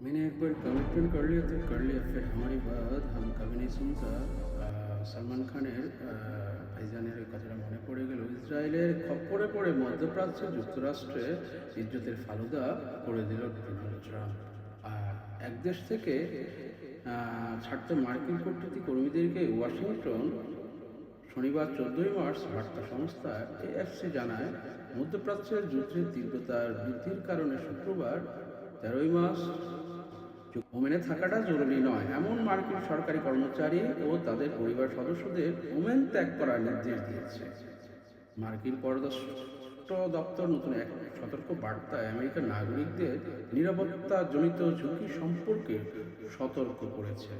मैंने एक बार कमिटमेंट कर लिया तो कर लिया, फिर हमारी बात हम कभी नहीं सुनता। সালমান খানের ভাইজানের এই কথাটা মনে পড়ে গেল। ইসরায়েলের খপ্পরে পড়ে মধ্যপ্রাচ্যে যুক্তরাষ্ট্রে ইজ্জতের ফালুদা করে দিল ডোনাল্ড ট্রাম্প। আর এক দেশ থেকে ছাড়তে মার্কিন কূটনীতি কর্মীদেরকে ওয়াশিংটন শনিবার 14 মার্চ বার্তা সংস্থা এএফসি জানায়, মধ্যপ্রাচ্যের যুদ্ধের তীব্রতার বৃদ্ধির কারণে শুক্রবার 13 মার্চ ওমেনে থাকাটা জরুরি নয় এমন মার্কিন সরকারি কর্মচারী ও তাদের পরিবার সদস্যদের ওমেন ত্যাগ করার নির্দেশ দিয়েছে। মার্কিন পররাষ্ট্র দপ্তর নতুন এক সতর্ক বার্তায় আমেরিকার নাগরিকদের নিরাপত্তাজনিত ঝুঁকি সম্পর্কে সতর্ক করেছে।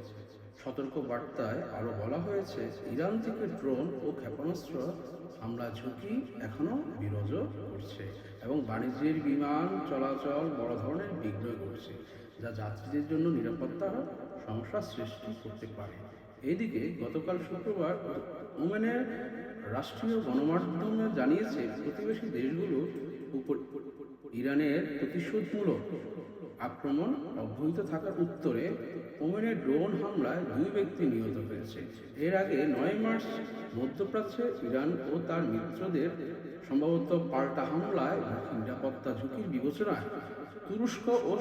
সতর্ক বার্তায় আরও বলা হয়েছে, ইরান থেকে ড্রোন ও ক্ষেপণাস্ত্র হামলা ঝুঁকি এখনও বিরজ করছে এবং বাণিজ্যের বিমান চলাচল বড় ধরনের বিঘ্ন ঘটছে, যা যাত্রীদের জন্য নিরাপত্তা সমস্যার সৃষ্টি করতে পারে। এদিকে গতকাল শুক্রবার ওমেনের রাষ্ট্রীয় গণমাধ্যমে জানিয়েছে, প্রতিবেশী দেশগুলোর উপর ইরানের প্রতিশোধমূলক আক্রমণ অব্যাহত থাকার উত্তরে ওমেনের ড্রোন হামলায় 2 ব্যক্তি নিহত হয়েছে। এর আগে 9 মার্চ মধ্যপ্রাচ্যে ইরান ও তার মিত্রদের সম্ভবত পাল্টা হামলায় নিরাপত্তা ঝুঁকির বিবেচনায় তুরস্ক ও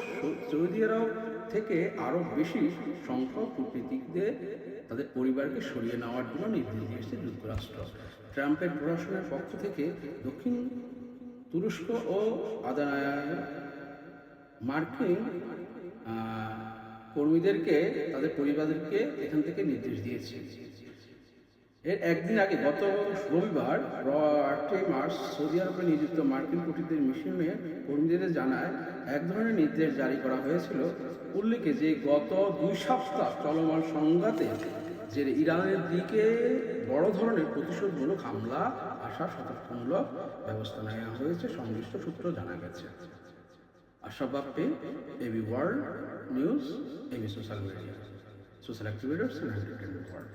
সৌদি আরব থেকে আরও বেশি সংখ্যক কূটনীতিকদের তাদের পরিবারকে সরিয়ে নেওয়ার জন্য নির্দেশ দিয়েছে যুক্তরাষ্ট্র। ট্রাম্পের প্রশাসনের পক্ষ থেকে দক্ষিণ তুরস্ক ও আদানায় মার্কিন কর্মীদেরকে তাদের পরিবারকে এখান থেকে নির্দেশ দিয়েছে। এর একদিন আগে গত রবিবার 8 মার্চ সৌদি আরবে নিযুক্ত মার্কিন কূটনীতিক মিশনের কর্মীদের জানায়, এক ধরনের নির্দেশ জারি করা হয়েছিল, উল্লেখে যে গত 2 সপ্তাহ চলমান সংঘাতে যে ইরানের দিকে বড় ধরনের প্রতিশোধমূলক হামলা আসার সতর্কমূলক ব্যবস্থা নেওয়া হয়েছে, সংশ্লিষ্ট সূত্র জানা গেছে। Ashraf Bappi, AB world news, AB social media, social activities and entertainment world.